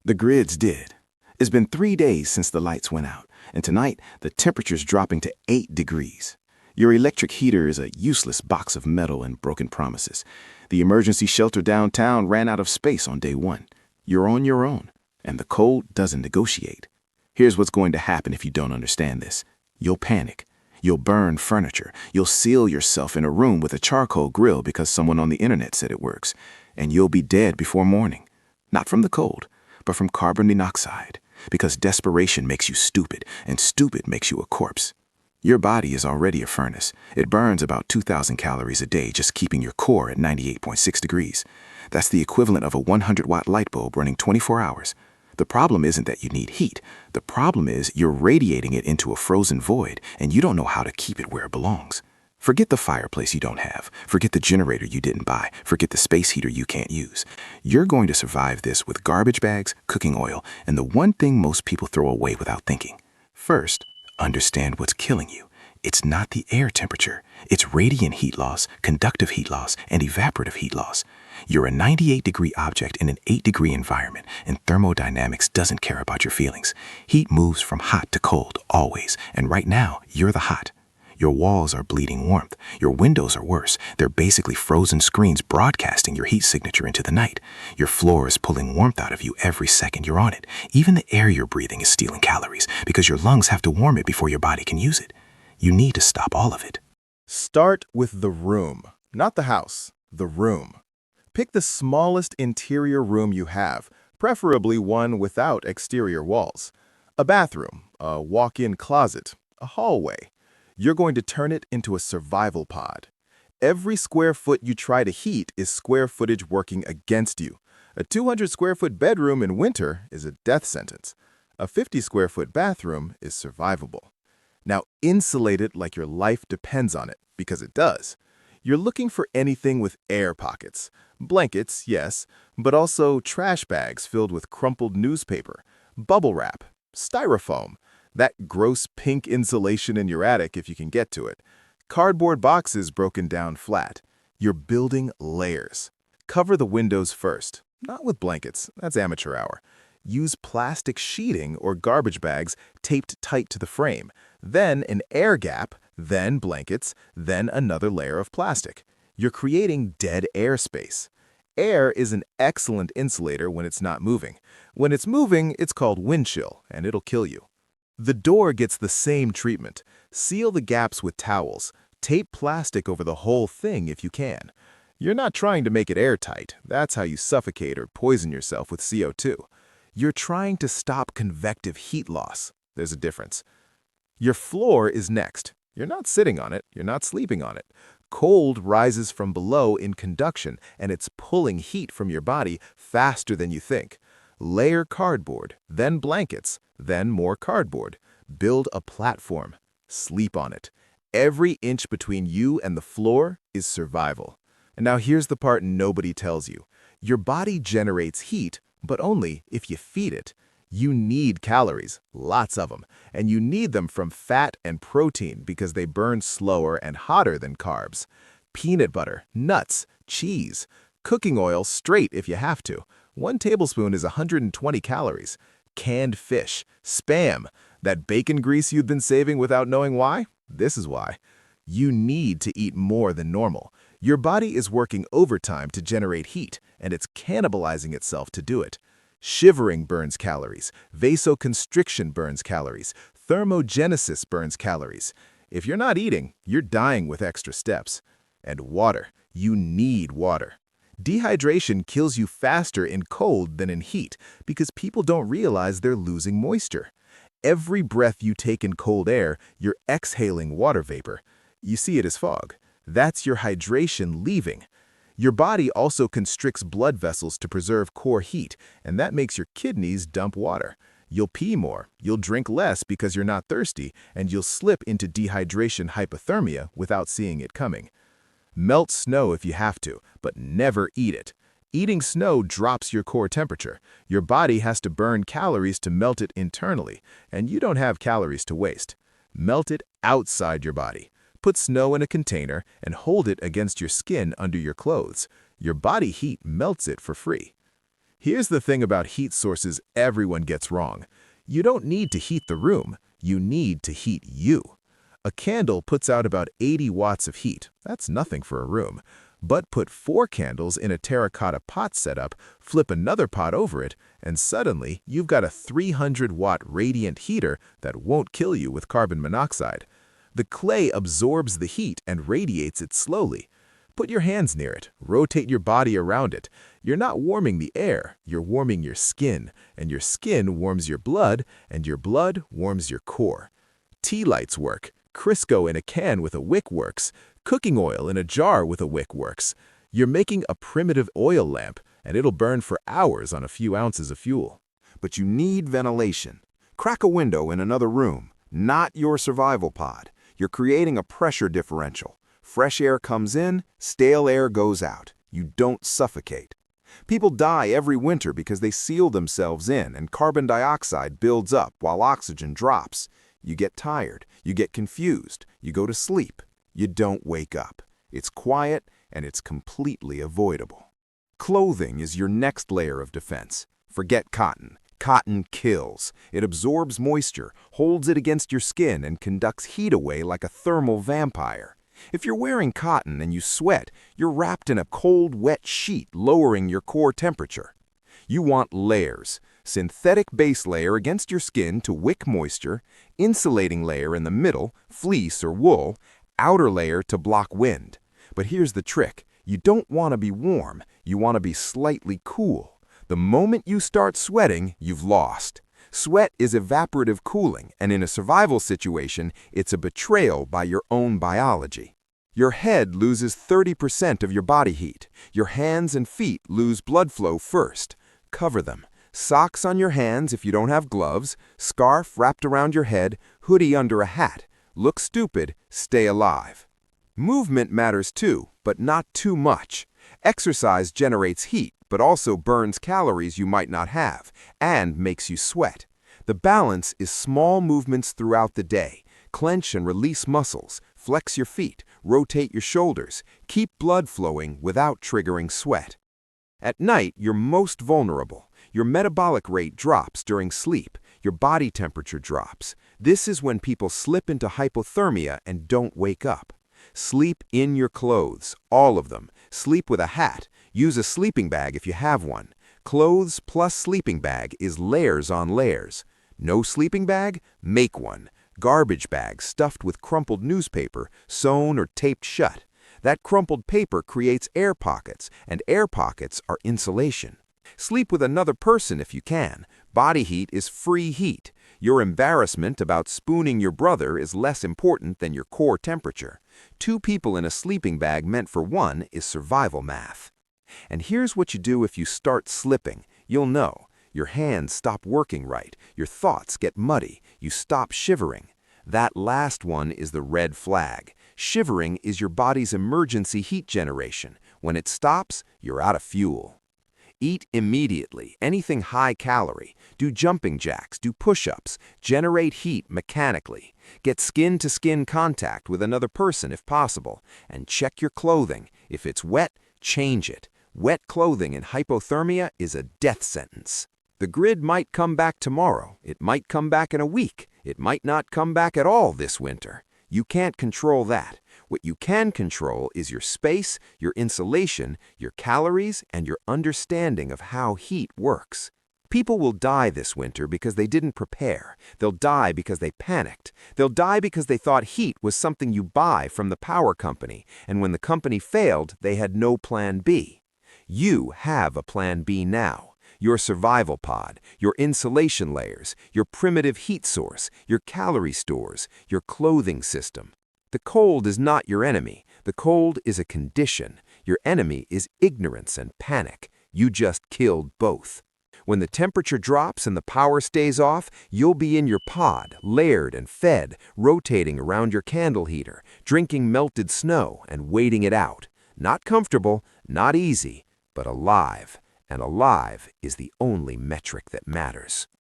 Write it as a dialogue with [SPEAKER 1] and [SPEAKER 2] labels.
[SPEAKER 1] The grids did. It's been 3 days since the lights went out, and tonight the temperature's dropping to 8 degrees. Your electric heater is a useless box of metal and broken promises. The emergency shelter downtown ran out of space on day one. You're on your own, and the cold doesn't negotiate. Here's what's going to happen if you don't understand this. You'll panic. You'll burn furniture. You'll seal yourself in a room with a charcoal grill because someone on the internet said it works. And you'll be dead before morning. Not from the cold, but from carbon monoxide. Because desperation makes you stupid, and stupid makes you a corpse. Your body is already a furnace. It burns about 2,000 calories a day just keeping your core at 98.6 degrees. That's the equivalent of a 100-watt light bulb running 24 hours. The problem isn't that you need heat. The problem is you're radiating it into a frozen void, and you don't know how to keep it where it belongs. Forget the fireplace you don't have. Forget the generator you didn't buy. Forget the space heater you can't use. You're going to survive this with garbage bags, cooking oil, and the one thing most people throw away without thinking. First, understand what's killing you. It's not the air temperature. It's radiant heat loss, conductive heat loss, and evaporative heat loss. You're a 98-degree object in an 8-degree environment, and thermodynamics doesn't care about your feelings. Heat moves from hot to cold, always, and right now, you're the hot. Your walls are bleeding warmth. Your windows are worse. They're basically frozen screens broadcasting your heat signature into the night. Your floor is pulling warmth out of you every second you're on it. Even the air you're breathing is stealing calories because your lungs have to warm it before your body can use it. You need to stop all of it.
[SPEAKER 2] Start with the room, not the house, the room. Pick the smallest interior room you have, preferably one without exterior walls. A bathroom, a walk-in closet, a hallway. You're going to turn it into a survival pod. Every square foot you try to heat is square footage working against you. A 200-square-foot bedroom in winter is a death sentence. A 50-square-foot bathroom is survivable. Now insulate it like your life depends on it, because it does. You're looking for anything with air pockets. Blankets, yes, but also trash bags filled with crumpled newspaper, bubble wrap, styrofoam, that gross pink insulation in your attic if you can get to it, cardboard boxes broken down flat. You're building layers. Cover the windows first, not with blankets, that's amateur hour. Use plastic sheeting or garbage bags taped tight to the frame, then an air gap, then blankets, then another layer of plastic. You're creating dead air space. Air is an excellent insulator when it's not moving. When it's moving, it's called wind chill, and it'll kill you. The door gets the same treatment. Seal the gaps with towels. Tape plastic over the whole thing if you can. You're not trying to make it airtight. That's how you suffocate or poison yourself with CO2. You're trying to stop convective heat loss. There's a difference. Your floor is next. You're not sitting on it. You're not sleeping on it. Cold rises from below in conduction, and it's pulling heat from your body faster than you think. Layer cardboard, then blankets, then more cardboard. Build a platform. Sleep on it. Every inch between you and the floor is survival. And now here's the part nobody tells you. Your body generates heat, but only if you feed it. You need calories, lots of them, and you need them from fat and protein because they burn slower and hotter than carbs. Peanut butter, nuts, cheese, cooking oil straight if you have to. 1 tablespoon is 120 calories. Canned fish, Spam, that bacon grease you've been saving without knowing why? This is why. You need to eat more than normal. Your body is working overtime to generate heat, and it's cannibalizing itself to do it. Shivering burns calories. Vasoconstriction burns calories. Thermogenesis burns calories. If you're not eating, you're dying with extra steps. And water. You need water. Dehydration kills you faster in cold than in heat because people don't realize they're losing moisture. Every breath you take in cold air, you're exhaling water vapor. You see it as fog. That's your hydration leaving. Your body also constricts blood vessels to preserve core heat, and that makes your kidneys dump water. You'll pee more, you'll drink less because you're not thirsty, and you'll slip into dehydration hypothermia without seeing it coming. Melt snow if you have to, but never eat it. Eating snow drops your core temperature. Your body has to burn calories to melt it internally, and you don't have calories to waste. Melt it outside your body. Put snow in a container and hold it against your skin under your clothes. Your body heat melts it for free. Here's the thing about heat sources everyone gets wrong. You don't need to heat the room, you need to heat you. A candle puts out about 80 watts of heat. That's nothing for a room. But put 4 candles in a terracotta pot setup, flip another pot over it, and suddenly you've got a 300-watt radiant heater that won't kill you with carbon monoxide. The clay absorbs the heat and radiates it slowly. Put your hands near it, rotate your body around it. You're not warming the air, you're warming your skin, and your skin warms your blood, and your blood warms your core. Tea lights work. Crisco in a can with a wick works. Cooking oil in a jar with a wick works. You're making a primitive oil lamp, and it'll burn for hours on a few ounces of fuel.
[SPEAKER 1] But you need ventilation. Crack a window in another room, not your survival pod. You're creating a pressure differential. Fresh air comes in, stale air goes out. You don't suffocate. People die every winter because they seal themselves in and carbon dioxide builds up while oxygen drops. You get tired, you get confused, you go to sleep. You don't wake up. It's quiet and it's completely avoidable. Clothing is your next layer of defense. Forget cotton. Cotton kills. It absorbs moisture, holds it against your skin, and conducts heat away like a thermal vampire. If you're wearing cotton and you sweat, you're wrapped in a cold, wet sheet, lowering your core temperature. You want layers. Synthetic base layer against your skin to wick moisture, insulating layer in the middle, fleece or wool, outer layer to block wind. But here's the trick. You don't want to be warm. You want to be slightly cool. The moment you start sweating, you've lost. Sweat is evaporative cooling, and in a survival situation, it's a betrayal by your own biology. Your head loses 30% of your body heat. Your hands and feet lose blood flow first. Cover them. Socks on your hands if you don't have gloves, scarf wrapped around your head, hoodie under a hat. Look stupid, stay alive. Movement matters too, but not too much. Exercise generates heat, but also burns calories you might not have, and makes you sweat. The balance is small movements throughout the day. Clench and release muscles, flex your feet, rotate your shoulders, keep blood flowing without triggering sweat. At night, you're most vulnerable. Your metabolic rate drops during sleep. Your body temperature drops. This is when people slip into hypothermia and don't wake up. Sleep in your clothes, all of them. Sleep with a hat. Use a sleeping bag if you have one. Clothes plus sleeping bag is layers on layers. No sleeping bag? Make one. Garbage bag stuffed with crumpled newspaper, sewn or taped shut. That crumpled paper creates air pockets, and air pockets are insulation. Sleep with another person if you can. Body heat is free heat. Your embarrassment about spooning your brother is less important than your core temperature. 2 people in a sleeping bag meant for one is survival math. And here's what you do if you start slipping. You'll know. Your hands stop working right. Your thoughts get muddy. You stop shivering. That last one is the red flag. Shivering is your body's emergency heat generation. When it stops, you're out of fuel. Eat immediately, anything high calorie. Do jumping jacks, do push-ups. Generate heat mechanically. Get skin-to-skin contact with another person if possible. And check your clothing. If it's wet, change it. Wet clothing in hypothermia is a death sentence. The grid might come back tomorrow. It might come back in a week. It might not come back at all this winter. You can't control that. What you can control is your space, your insulation, your calories, and your understanding of how heat works. People will die this winter because they didn't prepare. They'll die because they panicked. They'll die because they thought heat was something you buy from the power company, and when the company failed, they had no plan B. You have a plan B now. Your survival pod, your insulation layers, your primitive heat source, your calorie stores, your clothing system. The cold is not your enemy. The cold is a condition. Your enemy is ignorance and panic. You just killed both. When the temperature drops and the power stays off, you'll be in your pod, layered and fed, rotating around your candle heater, drinking melted snow and waiting it out. Not comfortable, not easy, but alive. And alive is the only metric that matters.